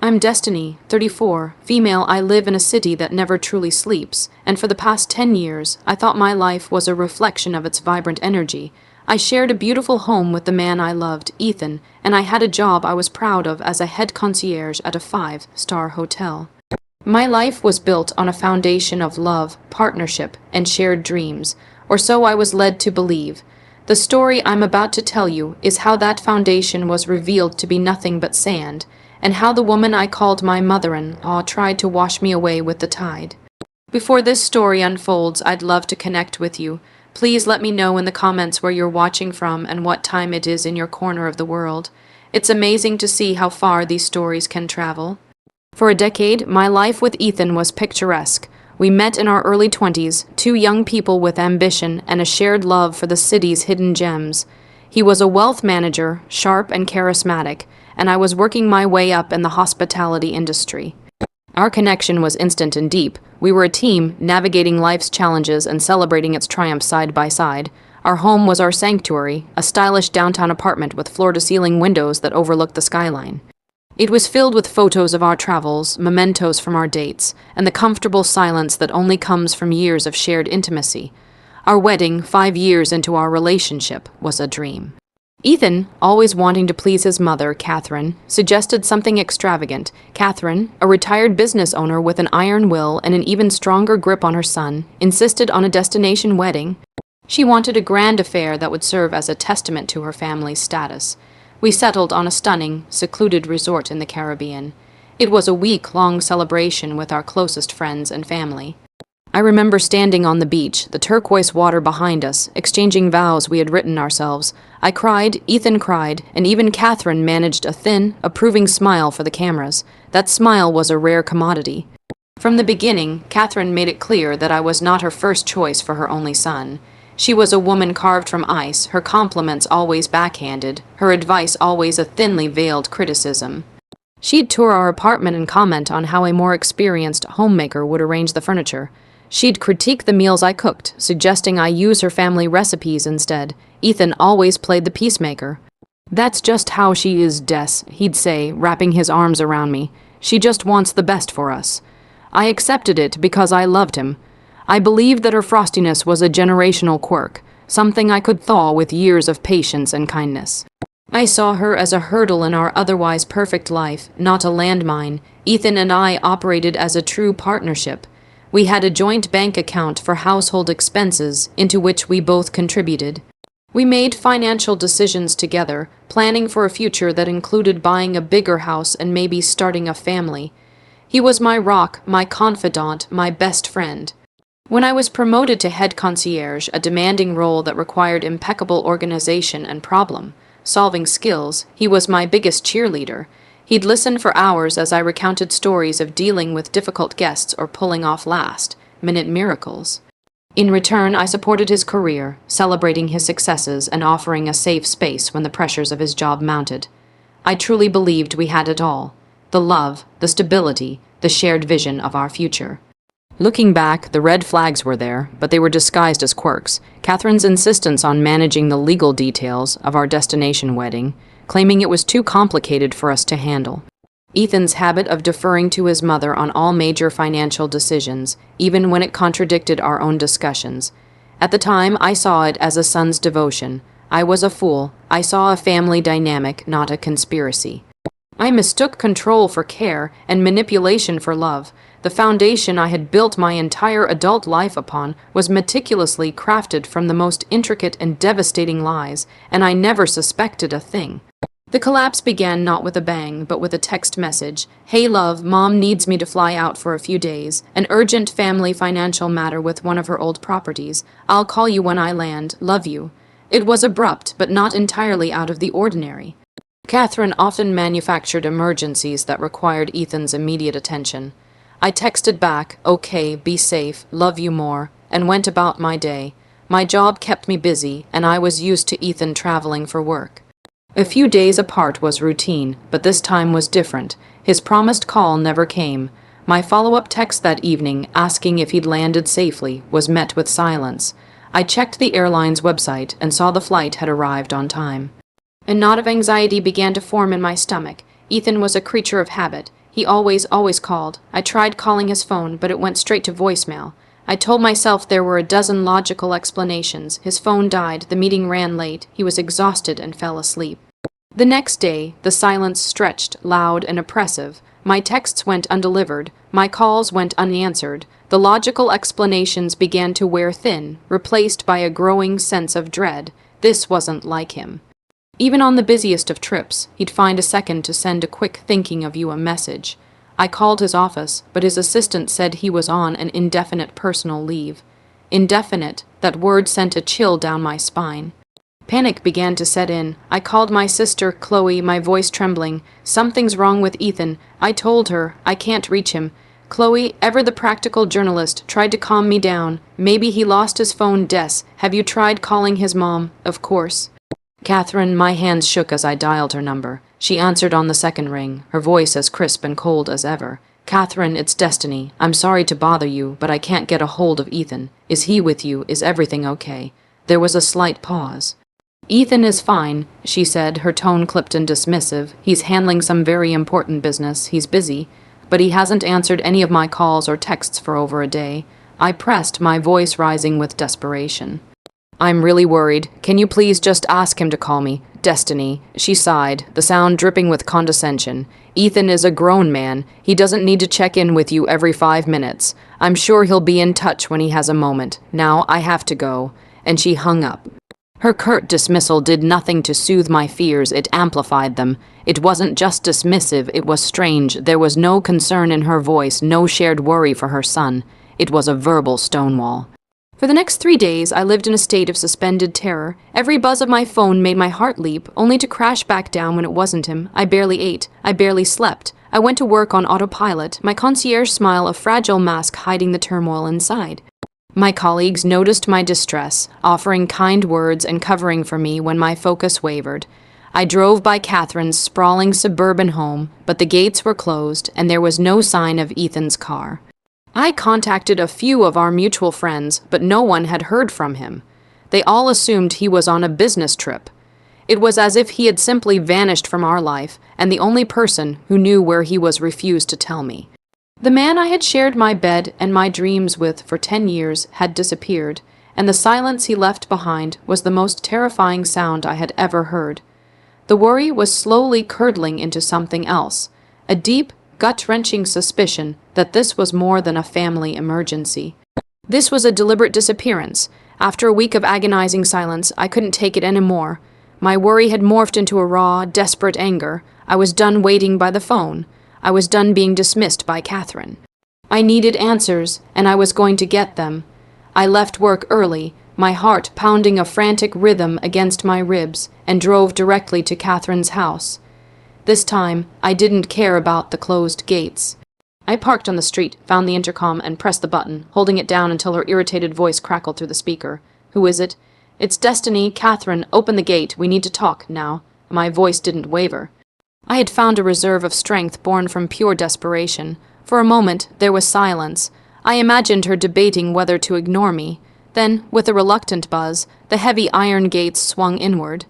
I'm Destiny, 34, female. I live in a city that never truly sleeps, and for the past 10 years, I thought my life was a reflection of its vibrant energy. I shared a beautiful home with the man I loved, Ethan, and I had a job I was proud of as a head concierge at a 5-star hotel. My life was built on a foundation of love, partnership, and shared dreams, or so I was led to believe. The story I'm about to tell you is how that foundation was revealed to be nothing but sand, and how the woman I called my mother-in-law tried to wash me away with the tide. Before this story unfolds, I'd love to connect with you. Please let me know in the comments where you're watching from and what time it is in your corner of the world. It's amazing to see how far these stories can travel. For a decade, my life with Ethan was picturesque. We met in our early 20s, two young people with ambition and a shared love for the city's hidden gems. He was a wealth manager, sharp and charismatic, and I was working my way up in the hospitality industry. Our connection was instant and deep. We were a team, navigating life's challenges and celebrating its triumphs side by side. Our home was our sanctuary, a stylish downtown apartment with floor-to-ceiling windows that overlooked the skyline. It was filled with photos of our travels, mementos from our dates, and the comfortable silence that only comes from years of shared intimacy. Our wedding, 5 years into our relationship, was a dream. Ethan, always wanting to please his mother, Catherine, suggested something extravagant. Catherine, a retired business owner with an iron will and an even stronger grip on her son, insisted on a destination wedding. She wanted a grand affair that would serve as a testament to her family's status. We settled on a stunning, secluded resort in the Caribbean. It was a week-long celebration with our closest friends and family. I remember standing on the beach, the turquoise water behind us, exchanging vows we had written ourselves. I cried, Ethan cried, and even Catherine managed a thin, approving smile for the cameras. That smile was a rare commodity. From the beginning, Catherine made it clear that I was not her first choice for her only son. She was a woman carved from ice, her compliments always backhanded, her advice always a thinly veiled criticism. She'd tour our apartment and comment on how a more experienced homemaker would arrange the furniture. She'd critique the meals I cooked, suggesting I use her family recipes instead. Ethan always played the peacemaker. "That's just how she is, Des," he'd say, wrapping his arms around me. "She just wants the best for us." I accepted it because I loved him. I believed that her frostiness was a generational quirk, something I could thaw with years of patience and kindness. I saw her as a hurdle in our otherwise perfect life, not a landmine. Ethan and I operated as a true partnership. We had a joint bank account for household expenses, into which we both contributed. We made financial decisions together, planning for a future that included buying a bigger house and maybe starting a family. He was my rock, my confidant, my best friend. When I was promoted to head concierge, a demanding role that required impeccable organization and problem-solving skills, he was my biggest cheerleader. He'd listen for hours as I recounted stories of dealing with difficult guests or pulling off last-minute miracles. In return, I supported his career, celebrating his successes and offering a safe space when the pressures of his job mounted. I truly believed we had it all: the love, the stability, the shared vision of our future. Looking back, the red flags were there, but they were disguised as quirks. Catherine's insistence on managing the legal details of our destination wedding, claiming it was too complicated for us to handle. Ethan's habit of deferring to his mother on all major financial decisions, even when it contradicted our own discussions. At the time, I saw it as a son's devotion. I was a fool. I saw a family dynamic, not a conspiracy. I mistook control for care and manipulation for love. The foundation I had built my entire adult life upon was meticulously crafted from the most intricate and devastating lies, and I never suspected a thing. The collapse began not with a bang, but with a text message. "Hey love, Mom needs me to fly out for a few days. An urgent family financial matter with one of her old properties. I'll call you when I land. Love you." It was abrupt, but not entirely out of the ordinary. Catherine often manufactured emergencies that required Ethan's immediate attention. I texted back, "Okay, be safe, love you more," and went about my day. My job kept me busy, and I was used to Ethan traveling for work. A few days apart was routine, but this time was different. His promised call never came. My follow-up text that evening, asking if he'd landed safely, was met with silence. I checked the airline's website and saw the flight had arrived on time. A knot of anxiety began to form in my stomach. Ethan was a creature of habit. He always called. I tried calling his phone, but it went straight to voicemail. I told myself there were a dozen logical explanations. His phone died, the meeting ran late, he was exhausted and fell asleep. The next day, the silence stretched, loud and oppressive. My texts went undelivered, my calls went unanswered. The logical explanations began to wear thin, replaced by a growing sense of dread. This wasn't like him. Even on the busiest of trips, he'd find a second to send a quick thinking of you a message. I called his office, but his assistant said he was on an indefinite personal leave. Indefinite, that word sent a chill down my spine. Panic began to set in. I called my sister, Chloe, my voice trembling. Something's wrong with Ethan. I told her, I can't reach him. Chloe, ever the practical journalist, tried to calm me down. Maybe he lost his phone, Des. Have you tried calling his mom? Of course. Catherine, my hands shook as I dialed her number. She answered on the second ring, her voice as crisp and cold as ever. Catherine, it's Destiny. I'm sorry to bother you, but I can't get a hold of Ethan. Is he with you? Is everything okay? There was a slight pause. Ethan is fine, she said, her tone clipped and dismissive. He's handling some very important business. He's busy. But he hasn't answered any of my calls or texts for over a day. I pressed, my voice rising with desperation. I'm really worried. Can you please just ask him to call me? Destiny. She sighed, the sound dripping with condescension. Ethan is a grown man. He doesn't need to check in with you every 5 minutes. I'm sure he'll be in touch when he has a moment. Now I have to go. And she hung up. Her curt dismissal did nothing to soothe my fears, it amplified them. It wasn't just dismissive, it was strange. There was no concern in her voice, no shared worry for her son. It was a verbal stonewall. For the next 3 days, I lived in a state of suspended terror. Every buzz of my phone made my heart leap, only to crash back down when it wasn't him. I barely ate. I barely slept. I went to work on autopilot, my concierge smile a fragile mask hiding the turmoil inside. My colleagues noticed my distress, offering kind words and covering for me when my focus wavered. I drove by Catherine's sprawling suburban home, but the gates were closed and there was no sign of Ethan's car. I contacted a few of our mutual friends, but no one had heard from him. They all assumed he was on a business trip. It was as if he had simply vanished from our life, and the only person who knew where he was refused to tell me. The man I had shared my bed and my dreams with for 10 years had disappeared, and the silence he left behind was the most terrifying sound I had ever heard. The worry was slowly curdling into something else, a deep, gut-wrenching suspicion that this was more than a family emergency. This was a deliberate disappearance. After a week of agonizing silence, I couldn't take it anymore. My worry had morphed into a raw, desperate anger. I was done waiting by the phone. I was done being dismissed by Catherine. I needed answers, and I was going to get them. I left work early, my heart pounding a frantic rhythm against my ribs, and drove directly to Catherine's house. This time, I didn't care about the closed gates. I parked on the street, found the intercom, and pressed the button, holding it down until her irritated voice crackled through the speaker. Who is it? It's Destiny. Catherine, open the gate. We need to talk now. My voice didn't waver. I had found a reserve of strength born from pure desperation. For a moment, there was silence. I imagined her debating whether to ignore me. Then, with a reluctant buzz, the heavy iron gates swung inward.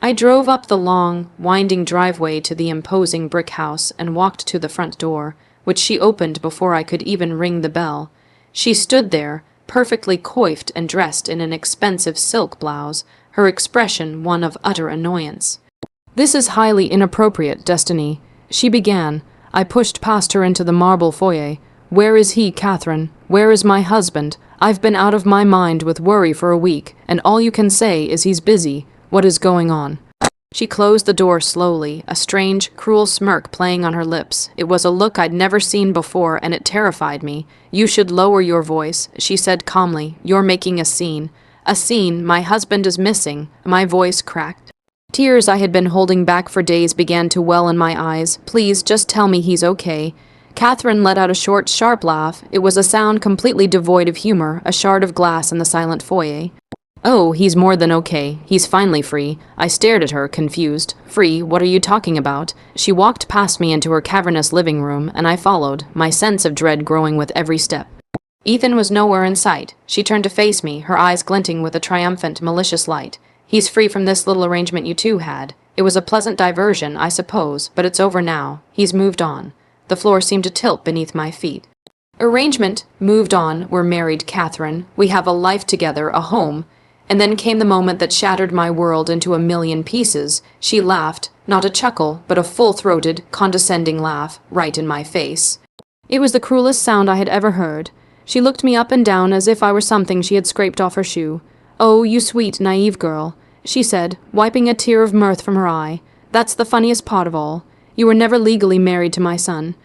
I drove up the long, winding driveway to the imposing brick house and walked to the front door, which she opened before I could even ring the bell. She stood there, perfectly coiffed and dressed in an expensive silk blouse, her expression one of utter annoyance. "This is highly inappropriate, Destiny," she began. I pushed past her into the marble foyer. "Where is he, Catherine? Where is my husband? I've been out of my mind with worry for a week, and all you can say is he's busy. What is going on?" She closed the door slowly, a strange, cruel smirk playing on her lips. It was a look I'd never seen before, and it terrified me. "You should lower your voice," she said calmly. "You're making a scene." "A scene? My husband is missing." My voice cracked. Tears I had been holding back for days began to well in my eyes. "Please, just tell me he's okay." Catherine let out a short, sharp laugh. It was a sound completely devoid of humor, a shard of glass in the silent foyer. "Oh, he's more than okay. He's finally free." I stared at her, confused. "Free? What are you talking about?" She walked past me into her cavernous living room, and I followed, my sense of dread growing with every step. Ethan was nowhere in sight. She turned to face me, her eyes glinting with a triumphant, malicious light. "He's free from this little arrangement you two had. It was a pleasant diversion, I suppose, but it's over now. He's moved on." The floor seemed to tilt beneath my feet. Arrangement, moved on, we're married, Catherine. We have a life together, a home. And then came the moment that shattered my world into a million pieces. She laughed, not a chuckle, but a full-throated, condescending laugh, right in my face. It was the cruelest sound I had ever heard. She looked me up and down as if I were something she had scraped off her shoe. "Oh, you sweet, naive girl," she said, wiping a tear of mirth from her eye. "That's the funniest part of all. You were never legally married to my son."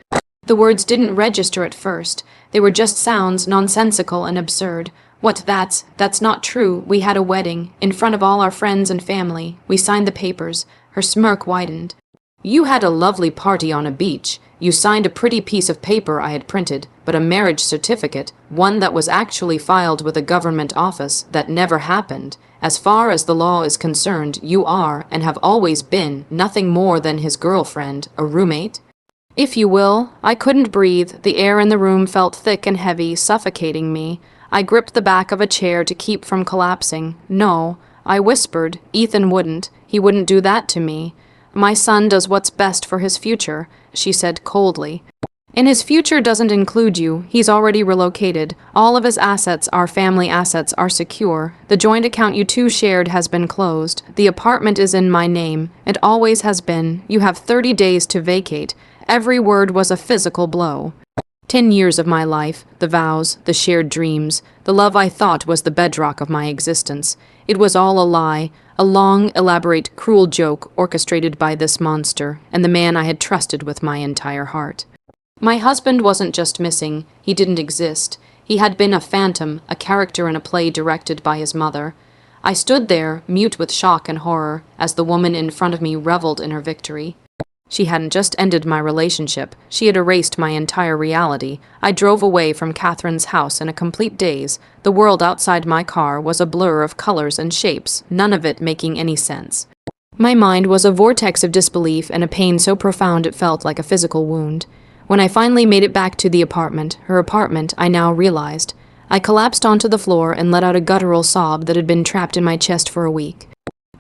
The words didn't register at first. They were just sounds, nonsensical and absurd. "What, that's not true. We had a wedding, in front of all our friends and family. We signed the papers." Her smirk widened. "You had a lovely party on a beach. You signed a pretty piece of paper I had printed, but a marriage certificate, one that was actually filed with a government office, that never happened. As far as the law is concerned, you are, and have always been, nothing more than his girlfriend, a roommate." If you will. I couldn't breathe. The air in the room felt thick and heavy, suffocating me. I gripped the back of a chair to keep from collapsing. "No," I whispered. "Ethan wouldn't. He wouldn't do that to me." "My son does what's best for his future," she said coldly. "And his future doesn't include you. He's already relocated. All of his assets, our family assets, are secure. The joint account you two shared has been closed. The apartment is in my name. It always has been. You have 30 days to vacate." Every word was a physical blow. 10 years of my life, the vows, the shared dreams, the love I thought was the bedrock of my existence. It was all a lie, a long, elaborate, cruel joke orchestrated by this monster and the man I had trusted with my entire heart. My husband wasn't just missing, he didn't exist. He had been a phantom, a character in a play directed by his mother. I stood there, mute with shock and horror, as the woman in front of me reveled in her victory. She hadn't just ended my relationship, she had erased my entire reality. I drove away from Catherine's house in a complete daze. The world outside my car was a blur of colors and shapes, none of it making any sense. My mind was a vortex of disbelief and a pain so profound it felt like a physical wound. When I finally made it back to the apartment, her apartment, I now realized, I collapsed onto the floor and let out a guttural sob that had been trapped in my chest for a week.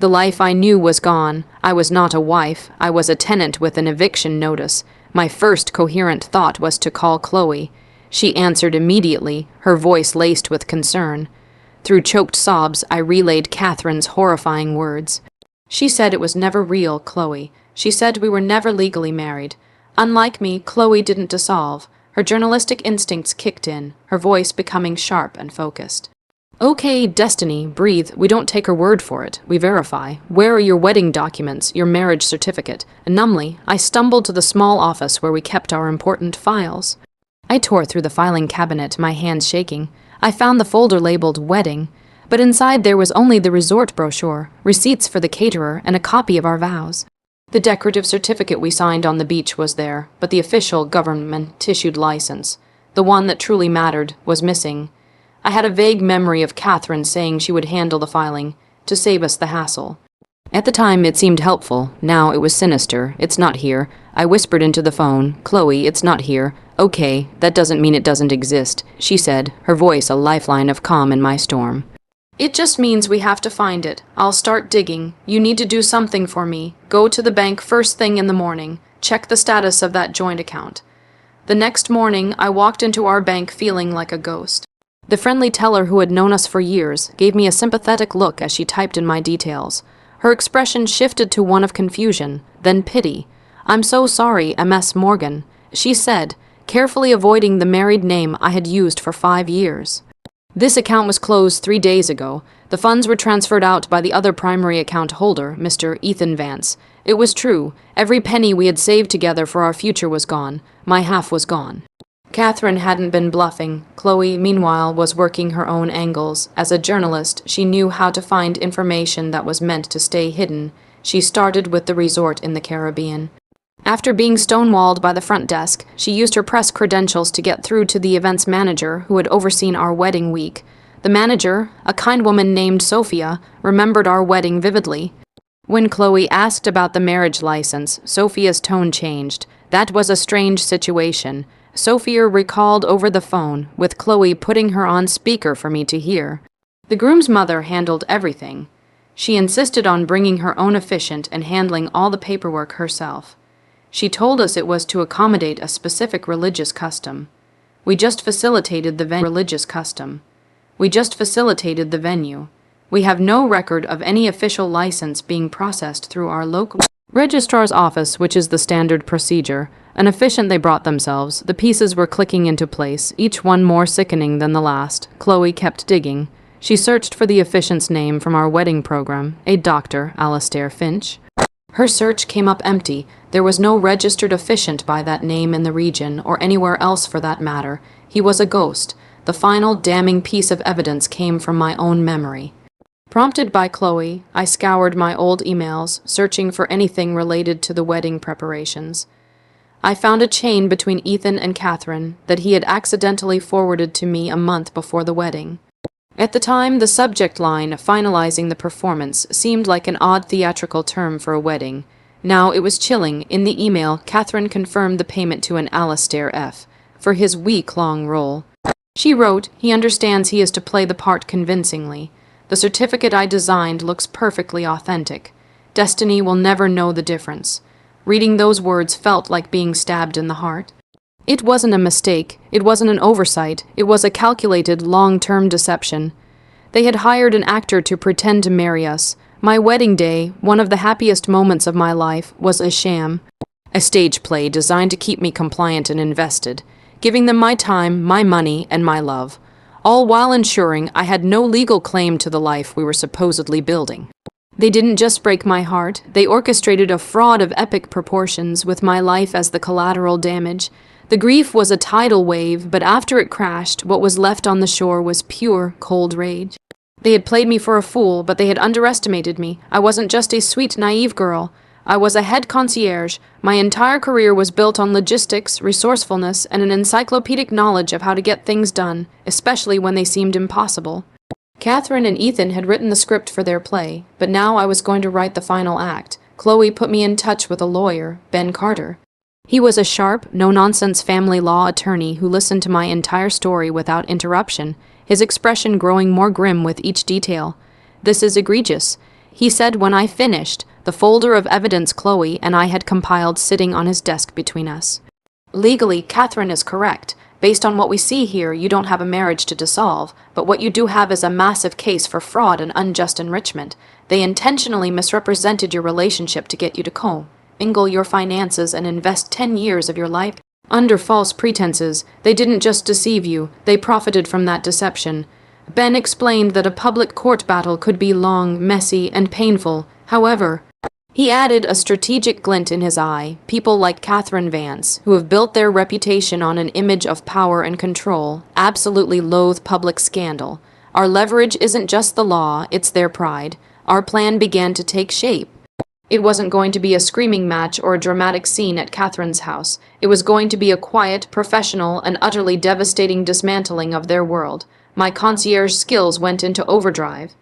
The life I knew was gone. I was not a wife. I was a tenant with an eviction notice. My first coherent thought was to call Chloe. She answered immediately, her voice laced with concern. Through choked sobs, I relayed Catherine's horrifying words. She said it was never real, Chloe. She said we were never legally married. Unlike me, Chloe didn't dissolve. Her journalistic instincts kicked in, her voice becoming sharp and focused. "Okay, Destiny, breathe. We don't take her word for it. We verify. Where are your wedding documents, your marriage certificate?" Numbly, I stumbled to the small office where we kept our important files. I tore through the filing cabinet, my hands shaking. I found the folder labeled Wedding, but inside there was only the resort brochure, receipts for the caterer, and a copy of our vows. The decorative certificate we signed on the beach was there, but the official government-issued license, the one that truly mattered, was missing. I had a vague memory of Catherine saying she would handle the filing, to save us the hassle. At the time, it seemed helpful. Now it was sinister. "It's not here." I whispered into the phone. "Chloe, it's not here." "Okay, that doesn't mean it doesn't exist," she said, her voice a lifeline of calm in my storm. "It just means we have to find it. I'll start digging. You need to do something for me. Go to the bank first thing in the morning. Check the status of that joint account." The next morning, I walked into our bank feeling like a ghost. The friendly teller who had known us for years gave me a sympathetic look as she typed in my details. Her expression shifted to one of confusion, then pity. "I'm so sorry, MS Morgan," she said, carefully avoiding the married name I had used for 5 years. "This account was closed 3 days ago. The funds were transferred out by the other primary account holder, Mr. Ethan Vance. It was true. Every penny we had saved together for our future was gone. My half was gone." Catherine hadn't been bluffing. Chloe, meanwhile, was working her own angles. As a journalist, she knew how to find information that was meant to stay hidden. She started with the resort in the Caribbean. After being stonewalled by the front desk, she used her press credentials to get through to the events manager who had overseen our wedding week. The manager, a kind woman named Sophia, remembered our wedding vividly. When Chloe asked about the marriage license, Sophia's tone changed. That was a strange situation. Sophia recalled over the phone, with Chloe putting her on speaker for me to hear. The groom's mother handled everything. She insisted on bringing her own officiant and handling all the paperwork herself. She told us it was to accommodate a specific religious custom. We just facilitated the religious custom. We just facilitated the venue. We have no record of any official license being processed through our local registrar's office, which is the standard procedure. An efficient they brought themselves. The pieces were clicking into place, each one more sickening than the last. Chloe kept digging. She searched for the efficient's name from our wedding program, a Dr. Alastair Finch. Her search came up empty. There was no registered efficient by that name in the region, or anywhere else for that matter. He was a ghost. The final damning piece of evidence came from my own memory. Prompted by Chloe, I scoured my old emails, searching for anything related to the wedding preparations. I found a chain between Ethan and Catherine that he had accidentally forwarded to me a month before the wedding. At the time, the subject line, finalizing the performance, seemed like an odd theatrical term for a wedding. Now it was chilling. In the email, Catherine confirmed the payment to an Alastair F. for his week-long role. She wrote, he understands he is to play the part convincingly. The certificate I designed looks perfectly authentic. Destiny will never know the difference. Reading those words felt like being stabbed in the heart. It wasn't a mistake. It wasn't an oversight. It was a calculated, long-term deception. They had hired an actor to pretend to marry us. My wedding day, one of the happiest moments of my life, was a sham. A stage play designed to keep me compliant and invested, giving them my time, my money, and my love, all while ensuring I had no legal claim to the life we were supposedly building. They didn't just break my heart, they orchestrated a fraud of epic proportions with my life as the collateral damage. The grief was a tidal wave, but after it crashed, what was left on the shore was pure, cold rage. They had played me for a fool, but they had underestimated me. I wasn't just a sweet, naive girl. I was a head concierge. My entire career was built on logistics, resourcefulness, and an encyclopedic knowledge of how to get things done, especially when they seemed impossible. Catherine and Ethan had written the script for their play, but now I was going to write the final act. Chloe put me in touch with a lawyer, Ben Carter. He was a sharp, no-nonsense family law attorney who listened to my entire story without interruption, his expression growing more grim with each detail. This is egregious, he said when I finished, the folder of evidence Chloe and I had compiled sitting on his desk between us. Legally, Catherine is correct. Based on what we see here, you don't have a marriage to dissolve, but what you do have is a massive case for fraud and unjust enrichment. They intentionally misrepresented your relationship to get you to commingle your finances and invest 10 years of your life under false pretenses. They didn't just deceive you, they profited from that deception. Ben explained that a public court battle could be long, messy, and painful. However, he added, a strategic glint in his eye, people like Catherine Vance, who have built their reputation on an image of power and control, absolutely loathe public scandal. Our leverage isn't just the law, it's their pride. Our plan began to take shape. It wasn't going to be a screaming match or a dramatic scene at Catherine's house. It was going to be a quiet, professional, and utterly devastating dismantling of their world. My concierge skills went into overdrive.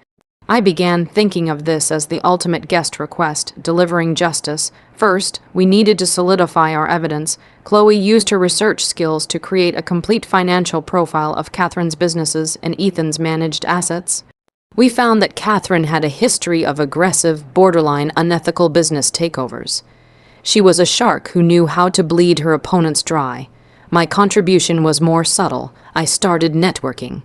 I began thinking of this as the ultimate guest request, delivering justice. First, we needed to solidify our evidence. Chloe used her research skills to create a complete financial profile of Catherine's businesses and Ethan's managed assets. We found that Catherine had a history of aggressive, borderline unethical business takeovers. She was a shark who knew how to bleed her opponents dry. My contribution was more subtle. I started networking.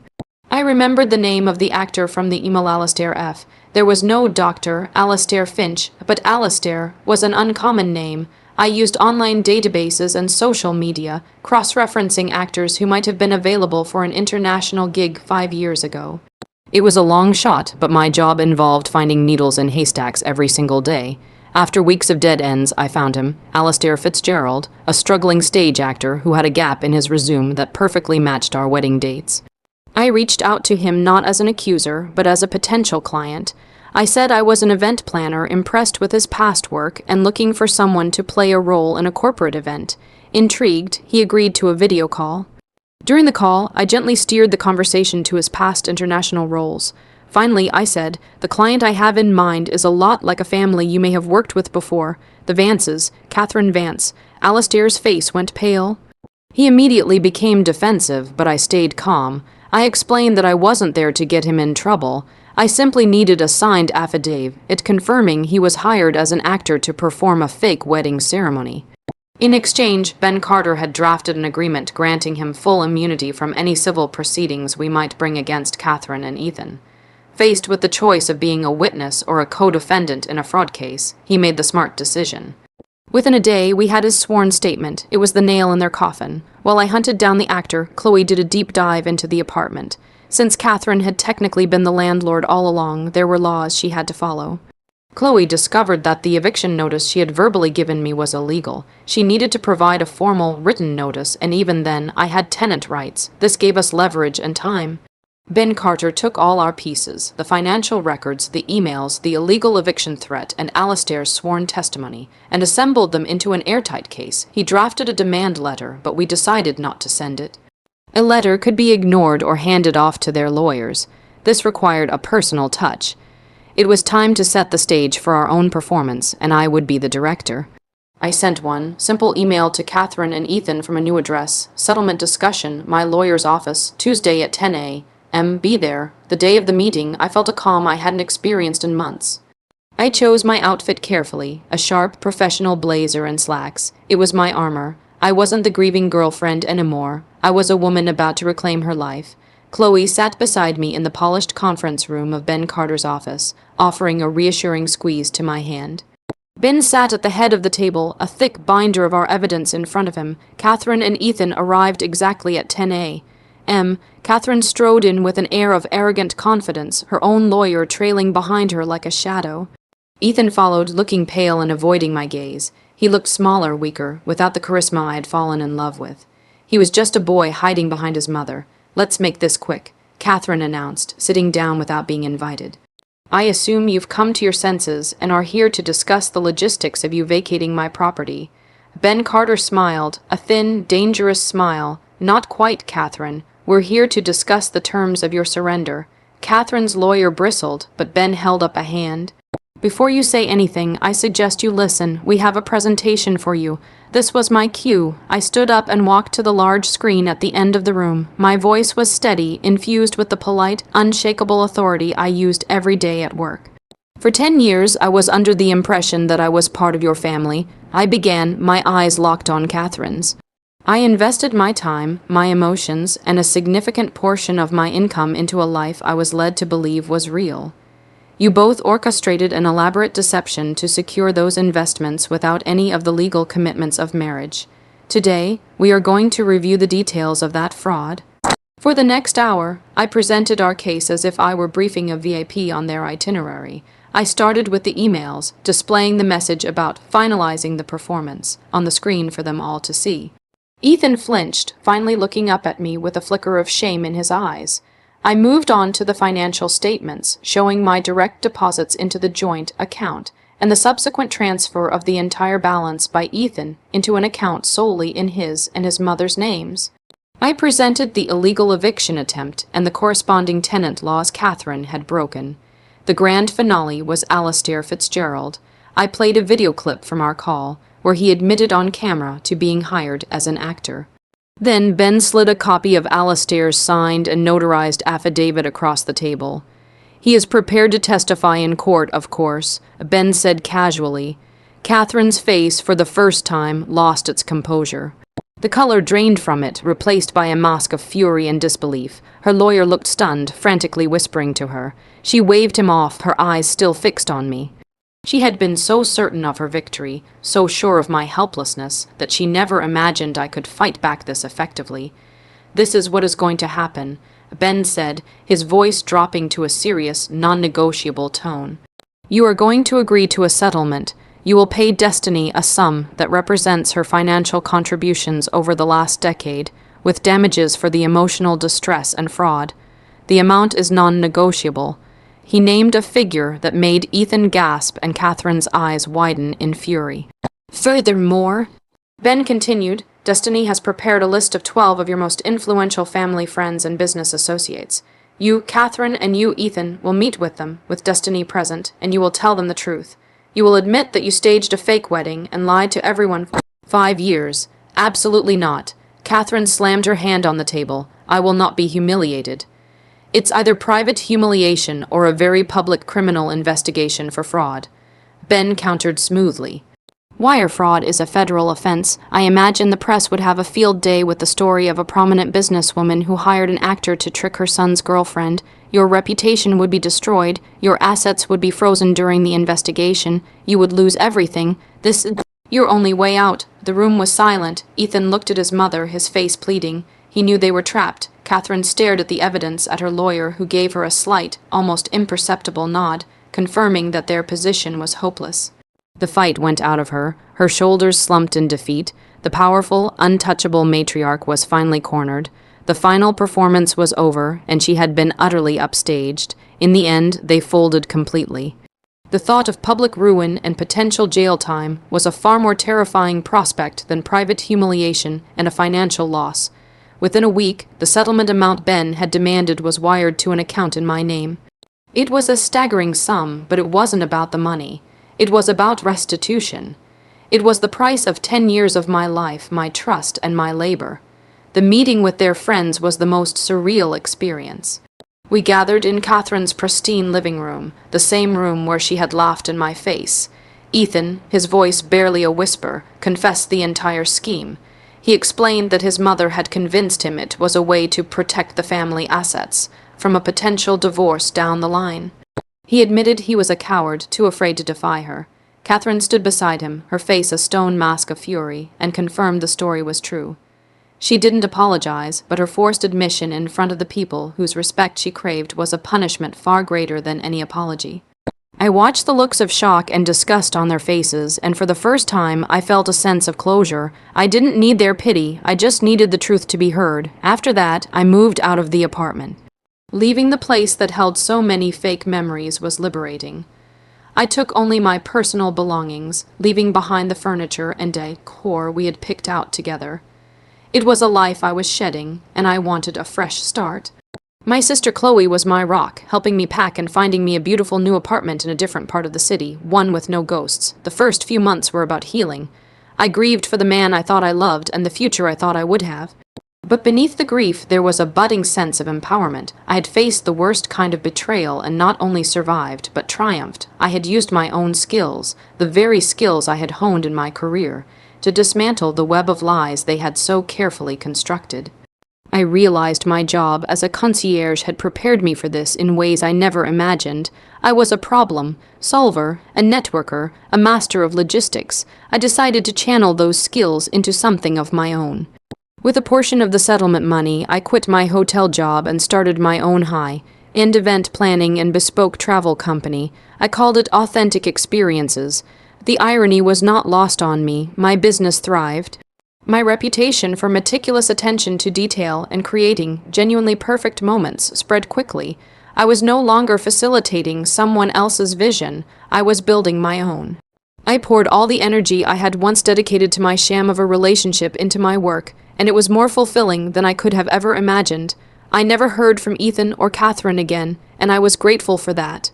I remembered the name of the actor from the email Alastair F. There was no Dr. Alastair Finch, but Alastair was an uncommon name. I used online databases and social media, cross-referencing actors who might have been available for an international gig 5 years ago. It was a long shot, but my job involved finding needles in haystacks every single day. After weeks of dead ends, I found him, Alastair Fitzgerald, a struggling stage actor who had a gap in his resume that perfectly matched our wedding dates. I reached out to him not as an accuser, but as a potential client. I said I was an event planner impressed with his past work and looking for someone to play a role in a corporate event. Intrigued, he agreed to a video call. During the call, I gently steered the conversation to his past international roles. Finally, I said, the client I have in mind is a lot like a family you may have worked with before. The Vances, Catherine Vance. Alastair's face went pale. He immediately became defensive, but I stayed calm. I explained that I wasn't there to get him in trouble. I simply needed a signed affidavit, it confirming he was hired as an actor to perform a fake wedding ceremony. In exchange, Ben Carter had drafted an agreement granting him full immunity from any civil proceedings we might bring against Catherine and Ethan. Faced with the choice of being a witness or a co-defendant in a fraud case, he made the smart decision. Within a day, we had his sworn statement. It was the nail in their coffin. While I hunted down the actor, Chloe did a deep dive into the apartment. Since Catherine had technically been the landlord all along, there were laws she had to follow. Chloe discovered that the eviction notice she had verbally given me was illegal. She needed to provide a formal, written notice, and even then, I had tenant rights. This gave us leverage and time. Ben Carter took all our pieces, the financial records, the emails, the illegal eviction threat, and Alastair's sworn testimony, and assembled them into an airtight case. He drafted a demand letter, but we decided not to send it. A letter could be ignored or handed off to their lawyers. This required a personal touch. It was time to set the stage for our own performance, and I would be the director. I sent one simple email to Catherine and Ethan from a new address. Settlement discussion, my lawyer's office, Tuesday at 10 a.m. Be there. The day of the meeting, I felt a calm I hadn't experienced in months. I chose my outfit carefully, a sharp, professional blazer and slacks. It was my armor. I wasn't the grieving girlfriend anymore. I was a woman about to reclaim her life. Chloe sat beside me in the polished conference room of Ben Carter's office, offering a reassuring squeeze to my hand. Ben sat at the head of the table, a thick binder of our evidence in front of him. Catherine and Ethan arrived exactly at 10 a.m. Catherine strode in with an air of arrogant confidence, her own lawyer trailing behind her like a shadow. Ethan followed, looking pale and avoiding my gaze. He looked smaller, weaker, without the charisma I had fallen in love with. He was just a boy hiding behind his mother. Let's make this quick, Catherine announced, sitting down without being invited. I assume you've come to your senses and are here to discuss the logistics of you vacating my property. Ben Carter smiled, a thin, dangerous smile. Not quite, Catherine. We're here to discuss the terms of your surrender. Catherine's lawyer bristled, but Ben held up a hand. Before you say anything, I suggest you listen. We have a presentation for you. This was my cue. I stood up and walked to the large screen at the end of the room. My voice was steady, infused with the polite, unshakable authority I used every day at work. For 10 years, I was under the impression that I was part of your family. I began, my eyes locked on Catherine's. I invested my time, my emotions, and a significant portion of my income into a life I was led to believe was real. You both orchestrated an elaborate deception to secure those investments without any of the legal commitments of marriage. Today, we are going to review the details of that fraud. For the next hour, I presented our case as if I were briefing a VIP on their itinerary. I started with the emails, displaying the message about finalizing the performance on the screen for them all to see. Ethan flinched, finally looking up at me with a flicker of shame in his eyes. I moved on to the financial statements, showing my direct deposits into the joint account and the subsequent transfer of the entire balance by Ethan into an account solely in his and his mother's names. I presented the illegal eviction attempt and the corresponding tenant laws Catherine had broken. The grand finale was Alastair Fitzgerald. I played a video clip from our call, where he admitted on camera to being hired as an actor. Then Ben slid a copy of Alastair's signed and notarized affidavit across the table. He is prepared to testify in court, of course, Ben said casually. Catherine's face, for the first time, lost its composure. The color drained from it, replaced by a mask of fury and disbelief. Her lawyer looked stunned, frantically whispering to her. She waved him off, her eyes still fixed on me. She had been so certain of her victory, so sure of my helplessness, that she never imagined I could fight back this effectively. This is what is going to happen, Ben said, his voice dropping to a serious, non-negotiable tone. You are going to agree to a settlement. You will pay Destiny a sum that represents her financial contributions over the last decade, with damages for the emotional distress and fraud. The amount is non-negotiable. He named a figure that made Ethan gasp and Catherine's eyes widen in fury. Furthermore, Ben continued, Destiny has prepared a list of 12 of your most influential family friends and business associates. You, Catherine, and you, Ethan, will meet with them, with Destiny present, and you will tell them the truth. You will admit that you staged a fake wedding and lied to everyone for 5 years. Absolutely not. Catherine slammed her hand on the table. I will not be humiliated. It's either private humiliation or a very public criminal investigation for fraud. Ben countered smoothly. Wire fraud is a federal offense. I imagine the press would have a field day with the story of a prominent businesswoman who hired an actor to trick her son's girlfriend. Your reputation would be destroyed. Your assets would be frozen during the investigation. You would lose everything. This is your only way out. The room was silent. Ethan looked at his mother, his face pleading. He knew they were trapped. Catherine stared at the evidence, at her lawyer, who gave her a slight, almost imperceptible nod, confirming that their position was hopeless. The fight went out of her. Her shoulders slumped in defeat. The powerful, untouchable matriarch was finally cornered. The final performance was over, and she had been utterly upstaged. In the end, they folded completely. The thought of public ruin and potential jail time was a far more terrifying prospect than private humiliation and a financial loss. Within a week, the settlement amount Ben had demanded was wired to an account in my name. It was a staggering sum, but it wasn't about the money. It was about restitution. It was the price of 10 years of my life, my trust, and my labor. The meeting with their friends was the most surreal experience. We gathered in Catherine's pristine living room, the same room where she had laughed in my face. Ethan, his voice barely a whisper, confessed the entire scheme. He explained that his mother had convinced him it was a way to protect the family assets from a potential divorce down the line. He admitted he was a coward, too afraid to defy her. Catherine stood beside him, her face a stone mask of fury, and confirmed the story was true. She didn't apologize, but her forced admission in front of the people whose respect she craved was a punishment far greater than any apology. I watched the looks of shock and disgust on their faces, and for the first time I felt a sense of closure. I didn't need their pity, I just needed the truth to be heard. After that, I moved out of the apartment. Leaving the place that held so many fake memories was liberating. I took only my personal belongings, leaving behind the furniture and decor we had picked out together. It was a life I was shedding, and I wanted a fresh start. My sister Chloe was my rock, helping me pack and finding me a beautiful new apartment in a different part of the city, one with no ghosts. The first few months were about healing. I grieved for the man I thought I loved and the future I thought I would have. But beneath the grief, there was a budding sense of empowerment. I had faced the worst kind of betrayal and not only survived, but triumphed. I had used my own skills, the very skills I had honed in my career, to dismantle the web of lies they had so carefully constructed. I realized my job as a concierge had prepared me for this in ways I never imagined. I was a problem solver, a networker, a master of logistics. I decided to channel those skills into something of my own. With a portion of the settlement money, I quit my hotel job and started my own high-end event planning and bespoke travel company. I called it Authentic Experiences. The irony was not lost on me. My business thrived. My reputation for meticulous attention to detail and creating genuinely perfect moments spread quickly. I was no longer facilitating someone else's vision. I was building my own. I poured all the energy I had once dedicated to my sham of a relationship into my work, and it was more fulfilling than I could have ever imagined. I never heard from Ethan or Catherine again, and I was grateful for that.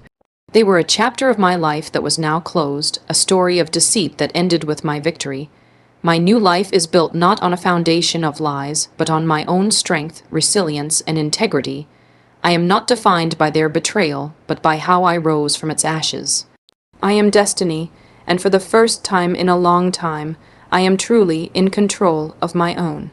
They were a chapter of my life that was now closed, a story of deceit that ended with my victory. My new life is built not on a foundation of lies, but on my own strength, resilience, and integrity. I am not defined by their betrayal, but by how I rose from its ashes. I am destiny, and for the first time in a long time, I am truly in control of my own.